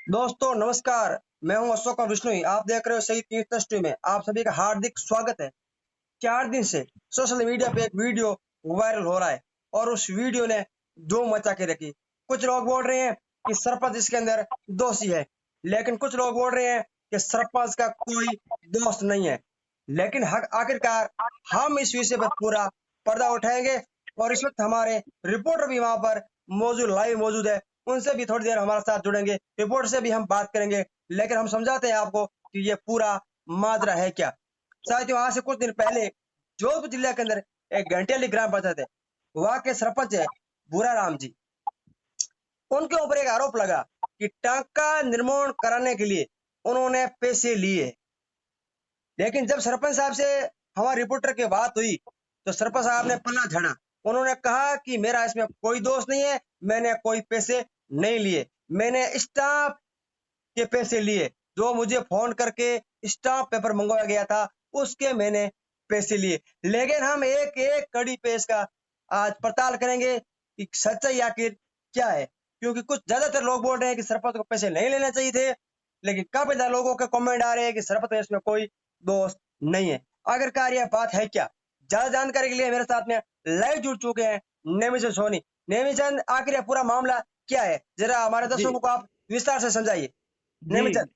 दोस्तों नमस्कार। मैं हूं अशोक और विष्णु। आप देख रहे हो सही तीर्थ स्टूडियो में। आप सभी का हार्दिक स्वागत है। 4 दिन से सोशल मीडिया पे एक वीडियो वायरल हो रहा है और उस वीडियो ने धूम मचा के रखी। कुछ लोग बोल रहे हैं कि सरपंच इसके अंदर दोषी है, लेकिन कुछ लोग बोल रहे हैं कि सरपंच का कोई दोस्त नहीं है। लेकिन आखिरकार हम इस विषय पर पूरा पर्दा उठाएंगे और इस वक्त हमारे रिपोर्टर भी वहां पर लाइव मौजूद है। उनसे भी थोड़ी देर हमारे साथ जुड़ेंगे, रिपोर्ट से भी हम बात करेंगे। लेकिन हम समझाते हैं आपको कि ये पूरा माजरा है क्या। साथियों, आज से कुछ दिन पहले जोधपुर जिले के अंदर एक घंटेली ग्राम पंचायत है, वहां के सरपंच है भूरा राम जी। उनके ऊपर एक आरोप लगा कि टांका निर्माण कराने के लिए उन्होंने पैसे लिए। लेकिन जब सरपंच साहब से हमारे रिपोर्टर की बात हुई तो सरपंच साहब ने पल्ला झाड़ा। उन्होंने कहा कि मेरा इसमें कोई दोष नहीं है, मैंने कोई पैसे नहीं लिए, मैंने स्टाफ के पैसे लिए। जो मुझे फोन करके स्टाम्प पेपर मंगवाया गया था उसके मैंने पैसे लिए। लेकिन हम एक एक कड़ी पे इसका आज पड़ताल करेंगे कि सच्चाई आखिर क्या है। क्योंकि कुछ ज्यादातर लोग बोल रहे हैं कि सरपंच को पैसे नहीं लेने चाहिए थे, लेकिन काफी ज्यादा लोगों के कमेंट आ रहे हैं कि सरपंच में इसमें कोई दोस्त नहीं है। आखिरकार यह बात है क्या? ज्यादा जानकारी के लिए मेरे साथ में लाइव जुड़ चुके हैं नेमीचंद सोनी। नेमीचंद, आखिर यह पूरा मामला क्या है, जरा हमारे जी दर्शकों को आप विस्तार से समझाइए। जी नेमीचंद।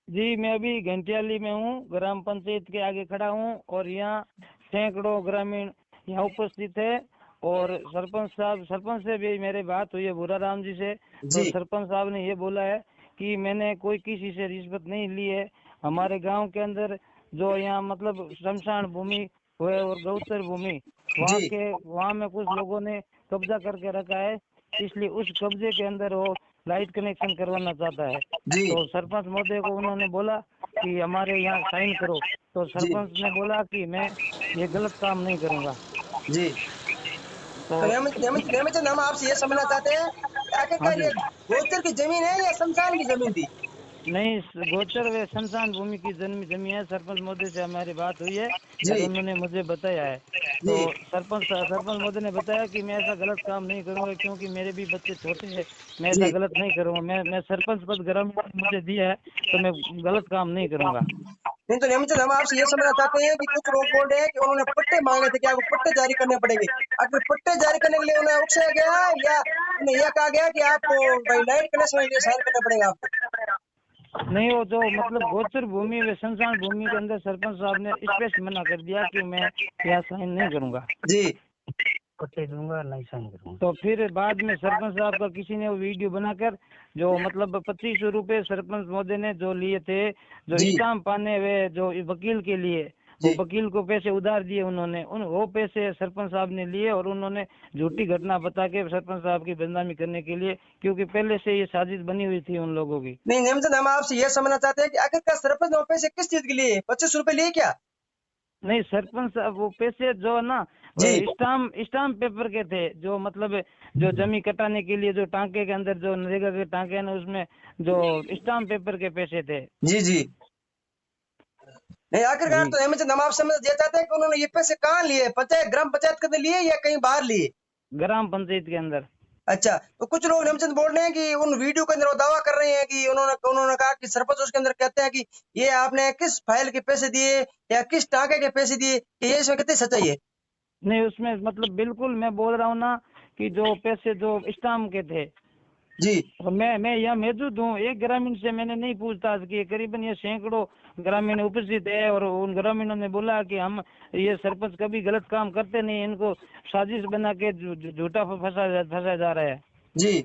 जी मैं अभी घंटियाली में हूँ, ग्राम पंचायत के आगे खड़ा हूँ और यहाँ सैकड़ों ग्रामीण यहाँ उपस्थित है। और सरपंच से भी मेरी बात हुई है भूरा राम जी से। तो जी सरपंच साहब ने ये बोला है कि मैंने कोई किसी से रिश्वत नहीं ली है। हमारे गांव के अंदर जो यहाँ मतलब शमशान भूमि है और गौचर भूमि, जी वहाँ में कुछ लोगों ने कब्जा करके रखा है, इसलिए उस कब्जे के अंदर वो लाइट कनेक्शन करवाना चाहता है। जी तो सरपंच महोदय को उन्होंने बोला कि हमारे यहाँ साइन करो। तो जी सरपंच ने बोला कि मैं ये गलत काम नहीं करूँगा। जी। तो तो नेमीचंद, हम आपसे ये समझना चाहते हैं कि हाँ आखिरकार जी। ये गोचर की जमीन है या शमशान की जमीन थी? नहीं, गोचर व शमशान भूमि की जमीन है। सरपंच महोदय से हमारी बात हुई है और जी उन्होंने मुझे बताया है। तो जी सरपंच महोदय ने बताया कि मैं ऐसा गलत काम नहीं करूंगा, क्योंकि मेरे भी बच्चे छोटे हैं। मैं ऐसा जी। गलत नहीं करूंगा। मैं सरपंच पद ग्रामीण ने मुझे दिया है, तो मैं गलत काम नहीं करूंगा। नहीं तो नेमीचंद, हम आपसे ये समझना चाहते हैं कि कुछ लोग बोल रहे हैं कि उन्होंने पट्टे मांगे थे, क्या वो पट्टे जारी करने पड़ेंगे? आखिर पट्टे जारी करने के लिए उन्हें उकसाया गया या उन्हें यह कहा गया कि आपको भाई लाइट कनेक्शन के लिए साइन करना पड़ेगा आपको? नहीं, वो जो मतलब गोचर भूमि व शमशान भूमि के अंदर सरपंच साहब ने स्पष्ट मना कर दिया कि मैं यहाँ साइन नहीं करूंगा। जी पट्टे दूंगा, नहीं साइन करूंगा। तो फिर बाद में सरपंच साहब का किसी ने वो वीडियो बनाकर जो मतलब 2500 रुपए सरपंच महोदय ने जो लिए थे, जो जी स्टाम्प पाने वे जो वकील के लिए, वो जी। वकील को पैसे उधार दिए उन्होंने। वो पैसे सरपंच साहब ने लिए और उन्होंने झूठी घटना बता के सरपंच साहब की बदनामी करने के लिए, क्योंकि पहले से ये साजिश बनी हुई थी उन लोगों की। नहीं नेमीचंद, हम आपसे ये समझना चाहते हैं कि आखिरकार सरपंच ने वो पैसे किस चीज के लिए 25 रुपए लिए क्या? नहीं, सरपंच साहब वो पैसे जो है ना, जी स्टाम्प पेपर के थे, जो मतलब जो जमीन कटाने के लिए जो टांके के अंदर जो नरेगा के टांके हैं ना, उसमें जो स्टाम्प पेपर के पैसे थे। जी जी। नहीं, आखिरकार जी, तो हेमचंद, हम आपसे समझ ये चाहते हैं कि उन्होंने ये पैसे कहाँ लिए, पंचायत ग्राम पंचायत के अंदर लिए या कहीं बाहर लिए? ग्राम पंचायत के अंदर। अच्छा, तो कुछ लोग हेमचंद बोल रहे हैं कि उन वीडियो के अंदर वो दावा कर रहे हैं कि उन्होंने उन्होंने कहा कि सरपंच उसके अंदर कहते हैं कि ये आपने किस फाइल के पैसे दिए या किस टाके के पैसे दिए, कि ये इसमें कितनी सच्चाई है? नहीं, उसमें मतलब बिल्कुल मैं बोल रहा हूँ ना कि जो पैसे जो स्टाम्प के थे, जी और मैं यहाँ मौजूद हूँ। एक ग्रामीण से मैंने नहीं पूछताछ की, करीबन ये सैकड़ों ग्रामीण उपस्थित है और उन ग्रामीणों ने बोला कि हम ये सरपंच कभी गलत काम करते नहीं, इनको साजिश बना के झूठा फंसा जा रहा है। जी।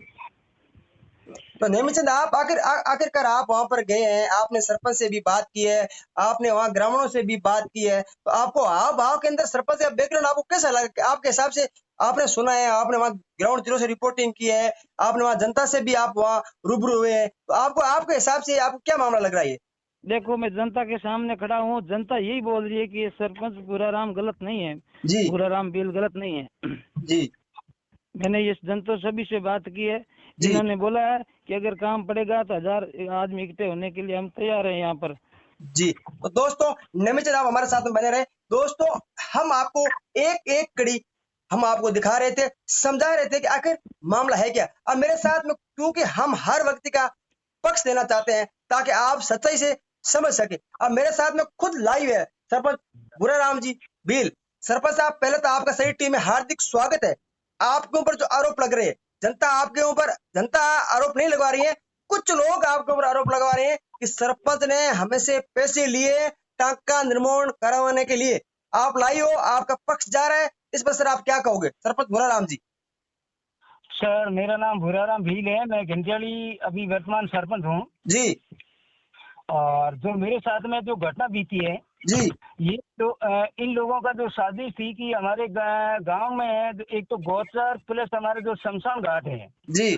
तो नेमीचंद, आप आखिरकार आप वहां पर गए हैं, आपने सरपंच से भी बात की है, आपने वहां ग्रामीणों से भी बात की है, तो आपको हाव भाव के अंदर सरपंच का बैकग्राउंड आपको कैसा लगा आपके हिसाब से? आपने सुना है, आपने वहां ग्राउंड जीरो से रिपोर्टिंग की है, आपने वहां जनता से भी आप वहां रूबरू हुए हैं, तो आपको आपके हिसाब से आपको क्या मामला लग रहा है ये? देखो, मैं जनता के सामने खड़ा हूँ, जनता यही बोल रही है कि ये सरपंच भूराराम गलत नहीं है। जी भूराराम बिल गलत नहीं है। जी मैंने ये जनता सभी से बात की है, जी इन्होंने बोला है कि अगर काम पड़ेगा तो 1000 आदमी इकट्ठे होने के लिए हम तैयार हैं यहाँ पर। जी। तो दोस्तों, नेमीचंद आप हमारे साथ में बने रहे। दोस्तों, हम आपको एक एक कड़ी हम आपको दिखा रहे थे, समझा रहे थे कि आखिर मामला है क्या। अब मेरे साथ में, क्योंकि हम हर व्यक्ति का पक्ष देना चाहते हैं ताकि आप सच्चाई से समझ सके। अब मेरे साथ में खुद लाइव है सरपंच भूराराम जी भील। सरपंच साहब, पहले तो आपका सही टीम में हार्दिक स्वागत है। आपके ऊपर जो आरोप लग रहे हैं, जनता आरोप नहीं लगवा रही है, कुछ लोग आपके ऊपर आरोप लगवा रहे हैं कि सरपंच ने हमें से पैसे लिए टांका निर्माण करवाने के लिए। आप लाई हो, आपका पक्ष जा रहा है, इस पर सर आप क्या कहोगे सरपंच भूराराम जी? सर मेरा नाम भूराराम भील है, मैं घंटियाली अभी वर्तमान सरपंच हूँ। जी और जो मेरे साथ में जो घटना बीती है, जी ये तो इन लोगों का जो साजिश थी कि हमारे गांव में एक तो गौचर प्लस हमारे जो शमशान घाट है, जी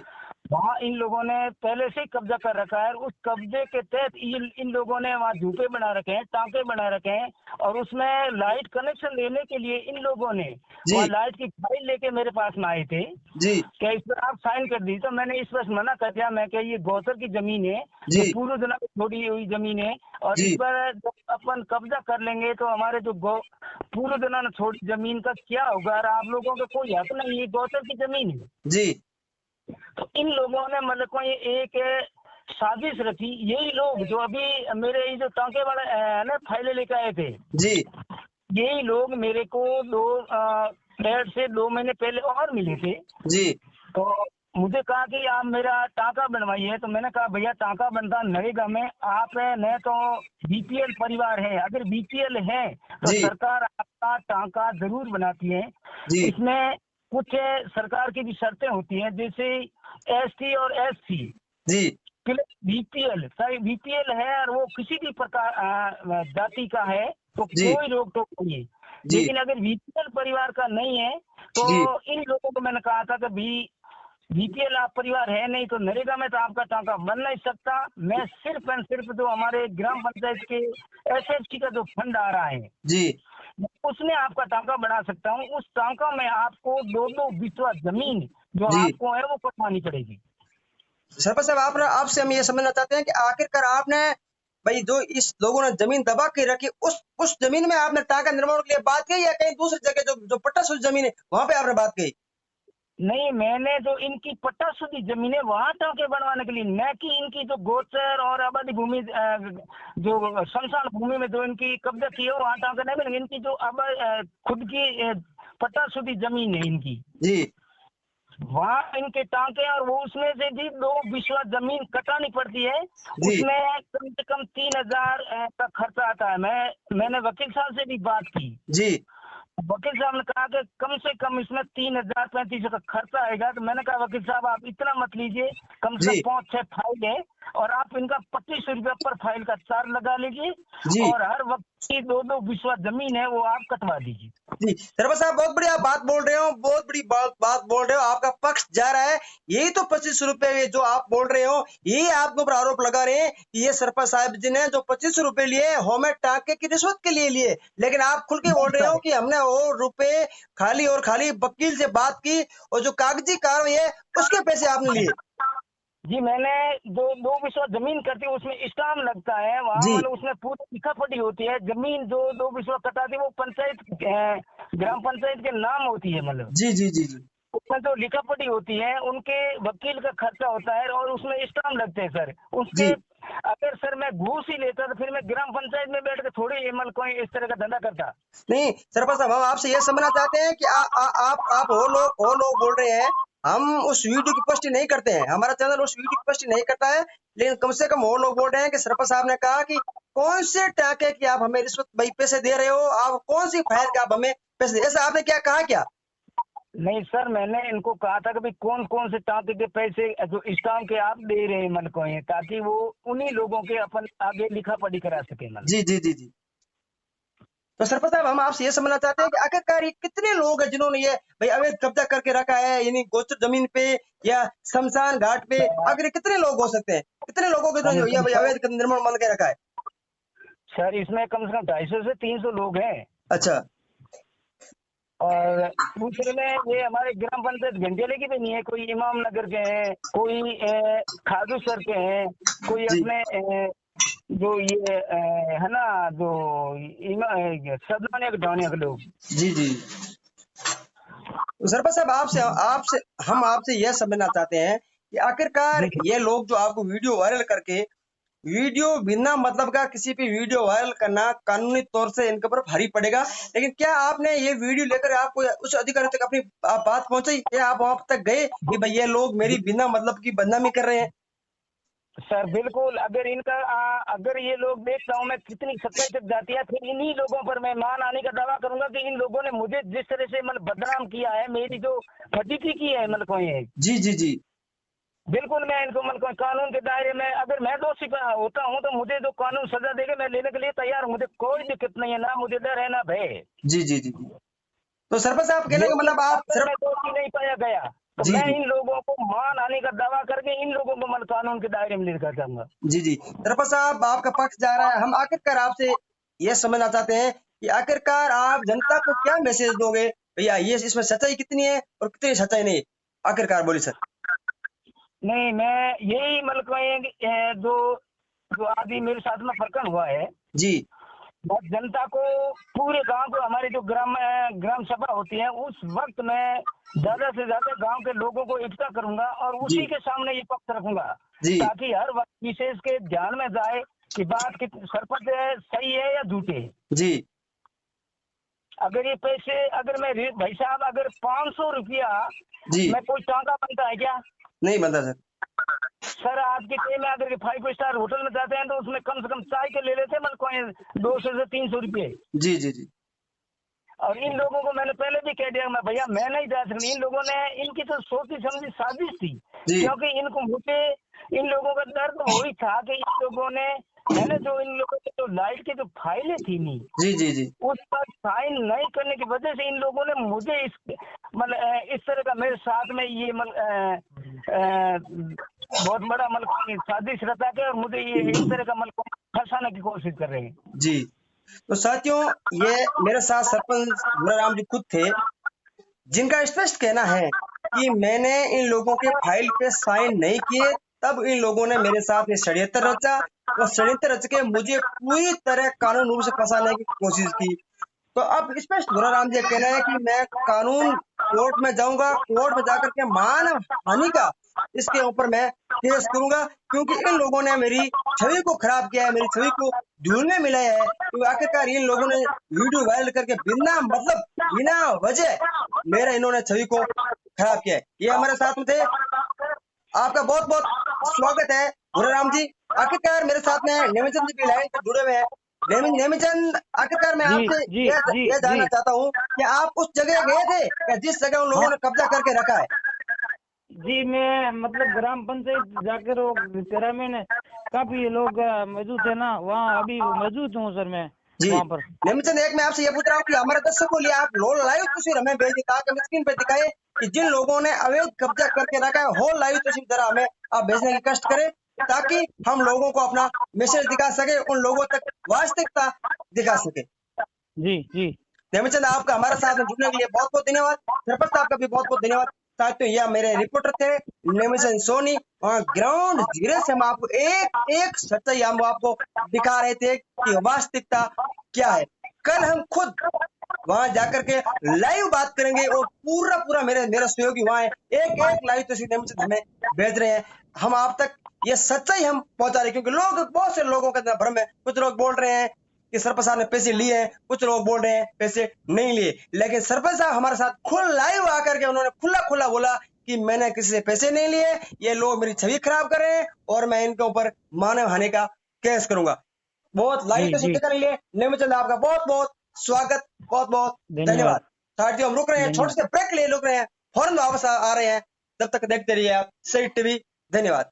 वहाँ इन लोगों ने पहले से ही कब्जा कर रखा है। उस कब्जे के तहत इन लोगों ने वहाँ झूपे बना रखे हैं, टांके बना रखे हैं, और उसमें लाइट कनेक्शन लेने के लिए इन लोगों ने जी वहाँ लाइट की फाइल लेके मेरे पास में आए थे जी कि इस पर आप साइन कर दी। तो मैंने इस पर मना कर दिया, मैं क्या ये गौचर की जमीन है, जो जी पूर्व जना की छोड़ी हुई जमीन है, और जी इस पर जब अपन कब्जा कर लेंगे तो हमारे जो पूर्व जना ने छोड़ी जमीन का क्या होगा, और आप लोगों का कोई हक नहीं, ये गौचर की जमीन है। जी तो इन लोगों ने मतलब कोई एक साजिश रची। यही लोग जो अभी मेरे ये जो टांके वाले ना फाइलें लेकर आए थे, जी यही लोग मेरे को 2 महीने पहले और मिले थे। जी तो मुझे कहा कि आप मेरा टांका बनवाइए। तो मैंने कहा भैया टांका बनता नरेगा में, आप न तो बीपीएल परिवार है, अगर बीपीएल है तो जी सरकार आपका टांका जरूर बनाती है। जी इसमें कुछ सरकार की भी शर्तें होती हैं, जैसे एसटी और एससी जी बीपीएल, चाहे बीपीएल है और वो किसी भी प्रकार जाति का है तो जी कोई रोक टोक नहीं है। जी लेकिन अगर बीपीएल परिवार का नहीं है तो जी इन लोगों को मैंने कहा था कि बीपीएल आप परिवार है नहीं तो नरेगा में तो आपका टांका बन नहीं सकता। मैं सिर्फ एंड सिर्फ जो हमारे ग्राम पंचायत के एसएफसी का जो फंड आ रहा है जी उसमें आपका टांका बना सकता हूँ। उस टांका में आपको 2-2 बिस्वा जमीन जो जी आपको है वो कटवानी पड़ेगी। सरपंच साहब, आपसे हम ये समझना चाहते हैं कि आखिरकार आपने भाई जो इस लोगों ने जमीन दबा के रखी, उस जमीन में आपने टांका निर्माण के लिए बात की या कहीं दूसरी जगह जो पट्टा शुद्ध जमीन है वहां पे आपने बात की? नहीं, मैंने जो इनकी पट्टा शुद्धि जमीन है वहां टांके बनवाने के लिए, न कि इनकी जो गोचर और आबादी भूमि जो शमशान भूमि में जो इनकी कब्जा की है वहां टांके नहीं बनेंगे। इनकी जो खुद की पट्टा शुद्धि जमीन है इनकी, जी वहाँ इनके टांके, और वो उसमें से भी 2 बिस्वा जमीन कटानी पड़ती है। जी उसमें कम से कम 3,000 का खर्चा आता है। मैंने वकील साहब से भी बात की। जी वकील साहब ने कहा कि कम से कम इसमें 3,035 का खर्चा आएगा। तो मैंने कहा वकील साहब आप इतना मत लीजिए, कम से जी कम 5-6 फाइल है और आप इनका 25 रुपया पर फाइल का चार्ज लगा लीजिए, जी और हर वक्त की 2-2 बिस्वा जमीन है वो आप कटवा दीजिए। जी सरपंच साहब, बहुत बढ़िया बात बोल रहे हो, बहुत बड़ी बात बोल रहे हो, आपका पक्ष जा रहा है। यही तो 25 रुपए जो आप बोल रहे हो, यही आपके ऊपर आरोप लगा रहे हैं कि ये सरपंच साहब जी ने जो 25 रुपए लिए हमें टांके की रिश्वत के लिए लिए। लेकिन आप खुल के बोल रहे हो कि हमने वो रुपए खाली और खाली वकील से बात की और जो कागजी कार्रवाई है उसके पैसे आपने लिए। जी, मैंने दो बिस्वा जमीन करती है, उसमें स्टाम्प लगता है वहाँ, जी मतलब उसमें पूरी लिखापटी होती है। जमीन जो 2 बिस्वा कटाती है वो पंचायत ग्राम पंचायत के नाम होती है, मतलब जी जी जी जी उसमें जो लिखापटी होती है उनके वकील का खर्चा होता है और उसमें स्टाम्प लगते हैं सर। उसके जी अगर सर मैं घूस ही लेता तो फिर मैं ग्राम पंचायत में बैठ के थोड़ी मतलब कोई इस तरह का धंधा करता। नहीं सरपंच साहब, हम आपसे यह समझना चाहते हैं कि आप वो लोग बोल रहे हैं हम उस वीडियो की पुष्टि नहीं करते हैं, हमारा चैनल उस वीडियो की पुष्टि नहीं करता है, लेकिन कम से कम वो लोग बोल रहे हैं कि सरपंच साहब ने कहा कि कौन से टाके की आप हमें रिश्वत भाई पैसे दे रहे हो, आप कौन सी फाइल का आप हमें पैसे दे, ऐसा आपने क्या कहा क्या? नहीं सर, मैंने इनको कहा था कि भाई कौन कौन से टाँके के पैसे जो स्टाम्प के आप दे रहे हैं मन को है, ताकि वो उन्हीं लोगों के अपन आगे लिखा पढ़ी करा सके मन। जी जी जी जी तो सरपंच साहब, हम आपसे ये समझना चाहते हैं कि आखिरकार ये कितने लोग हैं जिन्होंने ये भाई अवैध कब्जा करके रखा है, यानी गोचर जमीन पे या शमशान घाट पे, आखिर ये कितने लोग हो सकते हैं, कितने लोगों के जो ये भाई अवैध निर्माण मान के रखा है? सर इसमें कम से कम 250 से 300 लोग हैं। अच्छा और दूसरे में ये हमारे ग्राम पंचायत घंटियाली की भी नहीं है, कोई इमाम नगर के हैं, कोई खादू सर के हैं, कोई जी अपने जो ये है ना जो सदमानिया के ढानिया के लोग। जी जी तो सरपंच साहब, आपसे आपसे हम आपसे यह समझना चाहते हैं कि आखिरकार जी ये लोग जो आपको वीडियो वायरल करके वीडियो बिना मतलब का किसी पे वीडियो वायरल करना कानूनी तौर से इनके ऊपर भारी पड़ेगा। लेकिन क्या आपने ये वीडियो लेकर आपको उच्च अधिकारी तक अपनी आप बात पहुंचाई, या आप वहां तक गए कि भाई ये लोग मेरी बिना मतलब की बदनामी कर रहे हैं? सर बिल्कुल, अगर इनका अगर ये लोग देखता हूँ मैं कितनी सच्चाई तक जाती है, फिर इन्हीं लोगों पर मैं मान आने का दावा करूंगा कि इन लोगों ने मुझे जिस तरह से मतलब बदनाम किया है, मेरी जो फजीती की है मतलब को ये जी जी जी बिल्कुल मैं इनको मतलब कानून के दायरे में अगर मैं दोषी होता हूँ तो मुझे जो कानून सजा देगा मैं लेने के लिए तैयार हूँ, मुझे कोई दिक्कत नहीं है, ना मुझे डर है ना भय। जी जी जी जी। तो सरपंच साहब कहने का लेकिन मतलब आप अगर सिर्फ। मैं दोषी नहीं पाया गया तो जी मैं जी इन लोगों को मान आने का दावा करके इन लोगों को मतलब कानून के दायरे में लेकर जाऊंगा। जी जी। सरपंच साहब आपका पक्ष जा रहा है, हम आखिरकार आपसे ये समझना चाहते हैं कि आखिरकार आप जनता को क्या मैसेज दोगे भैया, ये इसमें सच्चाई कितनी है और कितनी सच्चाई नहीं, आखिरकार बोलिए सर। नहीं मैं यही मतलब जो जो आदि मेरे साथ में प्रकरण हुआ है, जी मैं जनता को पूरे गांव को हमारी जो ग्राम सभा होती है उस वक्त मैं ज्यादा से ज्यादा गांव के लोगों को इकट्ठा करूंगा और जी उसी के सामने ये पक्ष रखूंगा, जी ताकि हर वक्त विशेष के ध्यान में जाए कि बात कितनी सरपंच सही है या झूठे है। जी अगर ये पैसे अगर मैं भाई साहब अगर 500 रुपया जी। में कोई टांका बनता है क्या? नहीं बनता सर। सर आज के टाइम में अगर 5 स्टार होटल में जाते हैं तो उसमें कम से कम चाय के ले लेते हैं मतलब कोई 200 से 300 रुपये। जी जी जी और इन लोगों को मैंने पहले भी कह दिया मैं भैया मैं नहीं जा सकती, इन लोगों ने इनकी तो सोची समझी साजिश थी, जी क्योंकि इनको मुझे इन लोगों का डर तो वही था कि इन लोगों ने मैंने जो इन लोगों की जो लाइट की जो फाइलें थी नहीं जी जी जी उस पर साइन नहीं करने की वजह से इन लोगों ने मुझे इस मतलब इस तरह का मेरे साथ में ये बहुत बड़ा मतलब साजिश रचा के और मुझे ये इस तरह का मतलब फंसाने की कोशिश कर रहे हैं। जी। तो साथियों, ये मेरे साथ सरपंच भूराराम जी खुद थे, जिनका स्पष्ट कहना है कि मैंने इन लोगों के फाइल पे साइन नहीं किए, तब इन लोगों ने मेरे साथ ये षड्यंत्र रचा और षड्यंत्र रच के मुझे पूरी तरह कानून रूप से फंसाने की कोशिश की। तो अब स्पष्ट भूराराम जी का कहना है कि मैं कानून कोर्ट में जाऊंगा, कोर्ट में जाकर के मानव हानि का इसके ऊपर मैं केस करूंगा, क्योंकि इन लोगों ने मेरी छवि को खराब किया है, मेरी छवि को धूल में मिलाया है। तो आखिरकार इन लोगों ने वीडियो वायरल करके बिना मतलब बिना वजह मेरा इन्होंने छवि को खराब किया है। ये हमारे साथ में थे, आपका बहुत बहुत स्वागत है भूराराम जी। आखिरकार मेरे साथ में नेमिचंद जी भी लाइन से जुड़े हुए हैं। नेमिचंद, आखिरकार मैं जी आपसे जी जी यह जी जानना चाहता हूँ कि आप उस जगह गए थे या जिस जगह उन लोगों हाँ ने कब्जा करके रखा है? जी, मैं मतलब ग्राम पंचायत जाकर वो ग्रामीण काफी लोग मौजूद थे ना, वहाँ अभी मौजूद हूँ सर मैं जी वहाँ पर। नेमिचंद, एक मैं आपसे ये पूछ रहा हूँ कि हमारे दर्शकों के लिए आप लाइव तस्वीर हमें भेज दी, ताकि हम स्क्रीन पे दिखाए कि जिन लोगों ने अवैध कब्जा करके रखा है, हो लाइव तस्वीर जरा हमें आप भेजने की कष्ट करें, ताकि हम लोगों को अपना मैसेज दिखा सके, उन लोगों तक वास्तविकता दिखा सके। जी जी नेमिचंद, आपका हमारे साथ में जुड़ने के लिए बहुत बहुत धन्यवाद। सरपंच साहब का भी बहुत बहुत धन्यवाद। साथियों, यह मेरे रिपोर्टर थे नेमिचंद सोनी, और ग्राउंड जीरो से हम आपको एक एक सच्चाई हम आपको दिखा रहे थे कि वास्तविकता क्या है। कल हम खुद वहां जाकर के लाइव बात करेंगे और पूरा पूरा मेरे मेरे सहयोगी वहां है, एक एक लाइव तस्वीर नेमिचंद हमें भेज रहे हैं, हम आप तक ये सच्चाई हम पहुंचा रहे हैं। क्योंकि लोग, बहुत से लोगों का भ्रम है, कुछ लोग बोल रहे हैं कि सरपंच साहब ने पैसे लिए हैं, कुछ लोग बोल रहे हैं पैसे नहीं लिए, लेकिन सरपंच साहब हमारे साथ खुद लाइव आकर के उन्होंने खुला खुला बोला कि मैंने किसी से पैसे नहीं लिए, ये लोग मेरी छवि खराब कर रहे हैं और मैं इनके ऊपर मानव हानि का केस करूंगा। बहुत लाइव जी तस्वीर जी देखने के लिए नेमिचंद आपका बहुत बहुत स्वागत, बहुत बहुत धन्यवाद धन्यवाद। साथियों, हम रुक रहे हैं, छोटे धन्यवाद। से ब्रेक के लिए रुक रहे हैं, फौरन वापस आ रहे हैं। तब तक देखते रहिए आप सही टीवी। धन्यवाद।